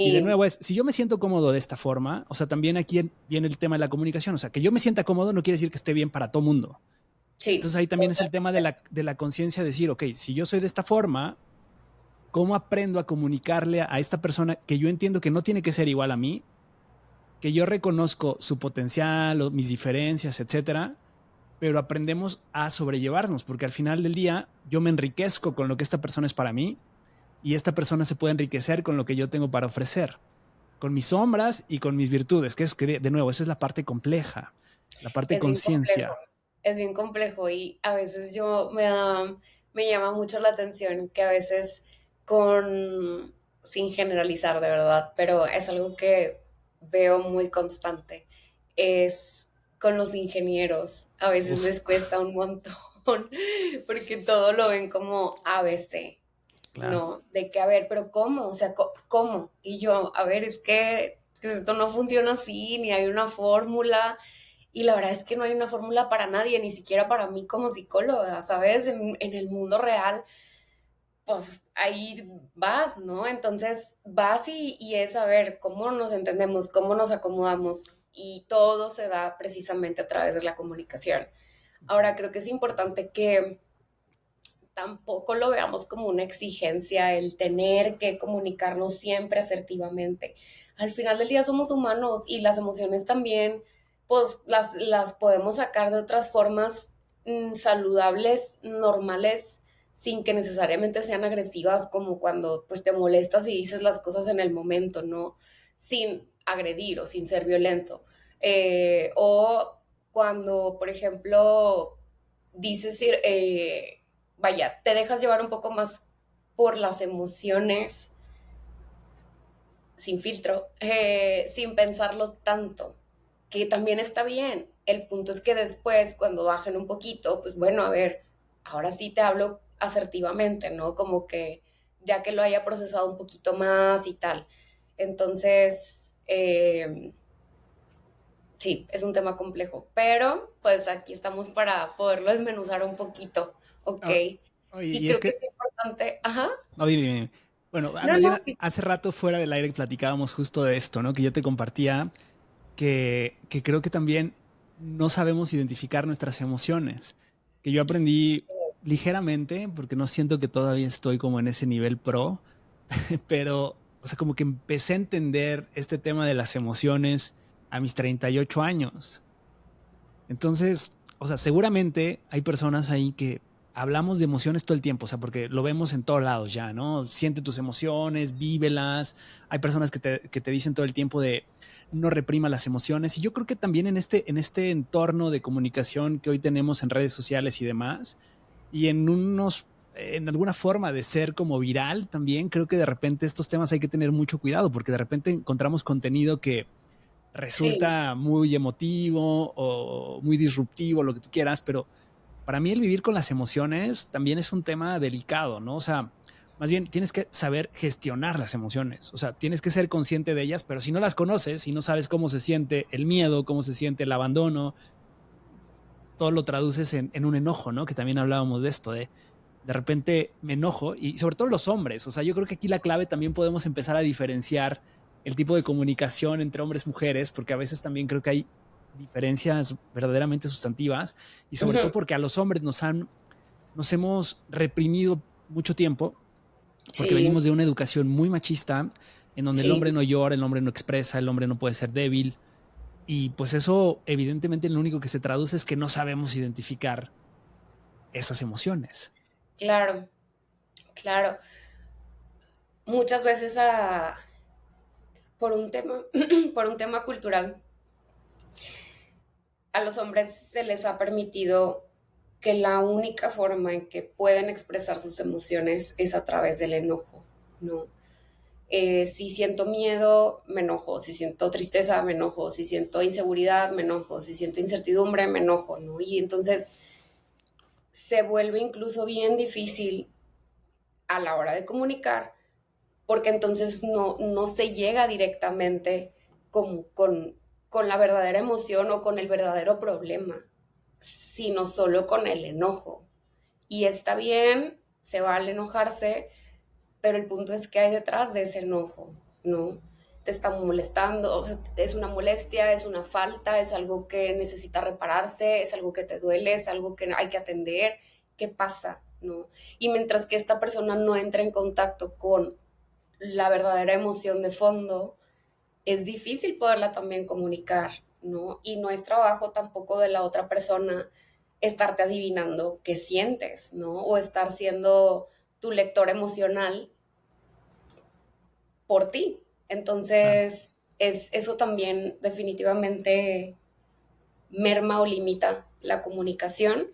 Y de nuevo es, si yo me siento cómodo de esta forma, o sea, también aquí viene el tema de la comunicación, o sea, que yo me sienta cómodo no quiere decir que esté bien para todo mundo. Sí, Entonces ahí también es el tema de la conciencia de decir, ok, si yo soy de esta forma, ¿cómo aprendo a comunicarle a esta persona que yo entiendo que no tiene que ser igual a mí, que yo reconozco su potencial o mis diferencias, etcétera, pero aprendemos a sobrellevarnos, porque al final del día yo me enriquezco con lo que esta persona es para mí y esta persona se puede enriquecer con lo que yo tengo para ofrecer, con mis sombras y con mis virtudes, que es que, de nuevo, esa es la parte compleja, la parte es bien complejo, conciencia. es bien complejo y a veces me llama mucho la atención que a veces sin generalizar de verdad, pero es algo que veo muy constante, es con los ingenieros. A veces Uf, les cuesta un montón porque todo lo ven como ABC, claro. ¿no? De que, a ver, pero ¿cómo? O sea, ¿cómo? Y yo, a ver, es que esto no funciona así, ni hay una fórmula. Y la verdad es que no hay una fórmula para nadie, ni siquiera para mí como psicóloga, ¿sabes? En el mundo real, pues ahí vas, ¿no? Entonces vas y es a ver cómo nos entendemos, cómo nos acomodamos y todo se da precisamente a través de la comunicación. Ahora creo que es importante que tampoco lo veamos como una exigencia el tener que comunicarnos siempre asertivamente. Al final del día somos humanos y las emociones también, pues las podemos sacar de otras formas saludables, normales, sin que necesariamente sean agresivas, como cuando pues te molestas y dices las cosas en el momento, ¿no? Sin agredir o sin ser violento. O cuando, por ejemplo, dices, vaya, te dejas llevar un poco más por las emociones, sin filtro, sin pensarlo tanto, que también está bien. El punto es que después, cuando bajen un poquito, pues bueno, a ver, ahora sí te hablo asertivamente, ¿no? Como que ya que lo haya procesado un poquito más y tal. Entonces, sí, es un tema complejo, pero pues aquí estamos para poderlo desmenuzar un poquito, ¿ok? Ah, Y y es creo que que, es importante, ajá, no, dime, dime. Bueno, no, más bien no, sí, hace rato fuera del aire platicábamos justo de esto, ¿no? Que yo te compartía que creo que también no sabemos identificar nuestras emociones, que yo aprendí ligeramente, porque no siento que todavía estoy como en ese nivel pro, pero, o sea, como que empecé a entender este tema de las emociones a mis 38 años. Entonces, o sea, seguramente hay personas ahí que hablamos de emociones todo el tiempo, o sea, porque lo vemos en todos lados ya, ¿no? Siente tus emociones, vívelas. Hay personas que te dicen todo el tiempo de no reprima las emociones. Y yo creo que también en este entorno de comunicación que hoy tenemos en redes sociales y demás, y en alguna forma de ser como viral también, creo que de repente estos temas hay que tener mucho cuidado, porque de repente encontramos contenido que sí, resulta muy emotivo o muy disruptivo, lo que tú quieras, pero para mí el vivir con las emociones también es un tema delicado, ¿no? O sea, más bien tienes que saber gestionar las emociones, o sea, tienes que ser consciente de ellas, pero si no las conoces, si no sabes cómo se siente el miedo, cómo se siente el abandono, todo lo traduces en un enojo, ¿no? Que también hablábamos de esto, de repente me enojo y sobre todo los hombres, o sea, yo creo que aquí la clave también podemos empezar a diferenciar el tipo de comunicación entre hombres y mujeres, porque a veces también creo que hay diferencias verdaderamente sustantivas y sobre todo ujú, porque a los hombres nos hemos reprimido mucho tiempo porque sí, venimos de una educación muy machista en donde el hombre sí, no llora, el hombre no expresa, el hombre no puede ser débil y pues eso evidentemente lo único que se traduce es que no sabemos identificar esas emociones. claro, claro. Muchas veces por un tema, por un tema cultural, a los hombres se les ha permitido que la única forma en que pueden expresar sus emociones es a través del enojo, ¿no? Si siento miedo, me enojo, si siento tristeza, me enojo, si siento inseguridad, me enojo, si siento incertidumbre, me enojo, ¿no? Y entonces se vuelve incluso bien difícil a la hora de comunicar, porque entonces no se llega directamente con la verdadera emoción o con el verdadero problema, sino solo con el enojo. Y está bien, se vale enojarse, pero el punto es que hay detrás de ese enojo, ¿no? te está molestando, o sea, es una molestia, es una falta, es algo que necesita repararse, es algo que te duele, es algo que hay que atender, ¿qué pasa? ¿No? Y mientras que esta persona no entra en contacto con la verdadera emoción de fondo, es difícil poderla también comunicar, ¿no? Y no es trabajo tampoco de la otra persona estarte adivinando qué sientes, ¿no? O estar siendo tu lector emocional por ti. Claro. Entonces, eso también definitivamente merma o limita la comunicación,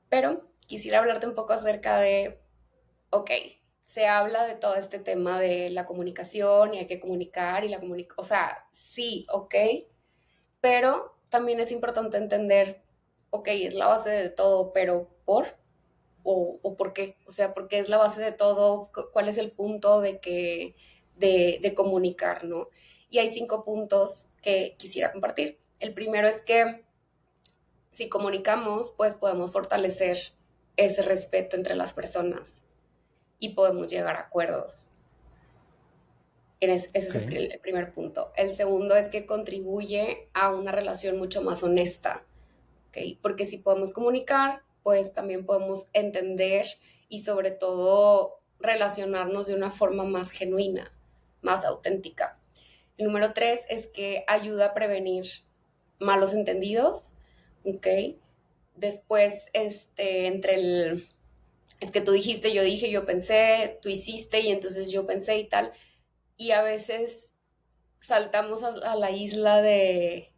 pero quisiera hablarte un poco acerca de, ok, se habla de todo este tema de la comunicación y hay que comunicar y la comunicación, o sea, sí, ok, pero también es importante entender, ok, es la base de todo, pero o por qué, o sea, por qué es la base de todo, cuál es el punto de que, de comunicar, ¿no? Y hay 5 puntos que quisiera compartir. El primero es que si comunicamos, pues podemos fortalecer ese respeto entre las personas y podemos llegar a acuerdos. Ese es Ok. el primer punto. El segundo es que contribuye a una relación mucho más honesta, ¿ok? Porque si podemos comunicar, pues también podemos entender y sobre todo relacionarnos de una forma más genuina, más auténtica. El número 3 es que ayuda a prevenir malos entendidos, ¿ok? Después, entre es que tú dijiste, yo dije, yo pensé, tú hiciste y entonces yo pensé y tal. Y a veces saltamos a la isla de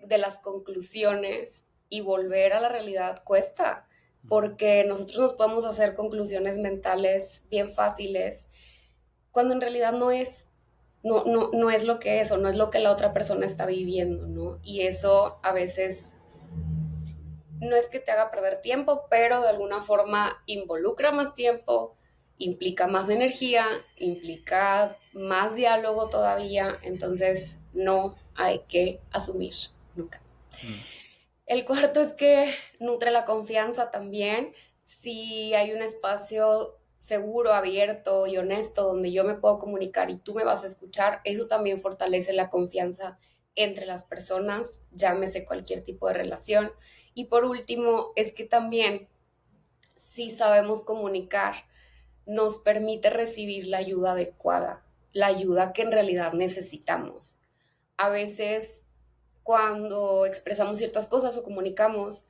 las conclusiones y volver a la realidad cuesta, Ujú. porque nosotros nos podemos hacer conclusiones mentales bien fáciles, cuando en realidad no es lo que es o no es lo que la otra persona está viviendo, ¿no? Y eso a veces no es que te haga perder tiempo, pero de alguna forma involucra más tiempo, implica más energía, implica más diálogo todavía, entonces no hay que asumir nunca. Mm. El cuarto es que nutre la confianza también. Si hay un espacio seguro, abierto y honesto donde yo me puedo comunicar y tú me vas a escuchar, eso también fortalece la confianza entre las personas, llámese cualquier tipo de relación. Y por último, es que también si sabemos comunicar, nos permite recibir la ayuda adecuada, la ayuda que en realidad necesitamos. A veces cuando expresamos ciertas cosas o comunicamos,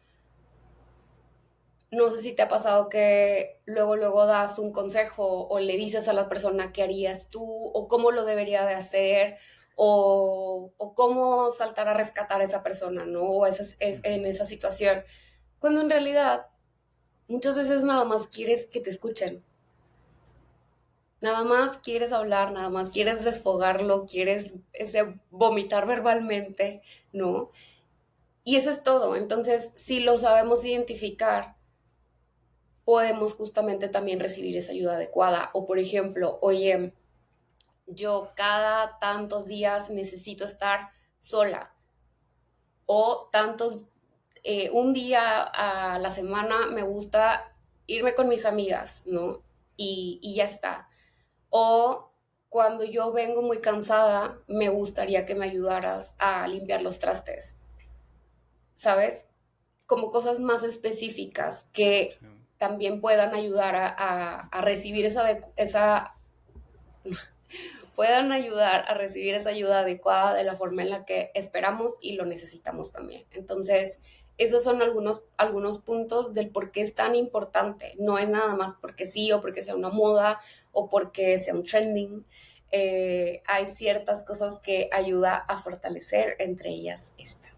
no sé si te ha pasado que luego das un consejo o le dices a la persona qué harías tú o cómo lo debería de hacer o cómo saltar a rescatar a esa persona, ¿no? O Ujú. en esa situación. Cuando en realidad muchas veces nada más quieres que te escuchen, nada más quieres hablar, nada más quieres desfogarlo, quieres vomitar verbalmente, ¿no? Y eso es todo. Entonces, si lo sabemos identificar, podemos justamente también recibir esa ayuda adecuada. O por ejemplo, oye, yo cada tantos días necesito estar sola o un día a la semana me gusta irme con mis amigas, ¿no? Y ya está. O cuando yo vengo muy cansada, me gustaría que me ayudaras a limpiar los trastes, ¿sabes? Como cosas más específicas que Sí. también puedan ayudar a recibir puedan ayudar a recibir esa ayuda adecuada de la forma en la que esperamos y lo necesitamos también. Entonces, esos son algunos puntos del por qué es tan importante. No es nada más porque sí o porque sea una moda o porque sea un trending. Hay ciertas cosas que ayuda a fortalecer, entre ellas esta.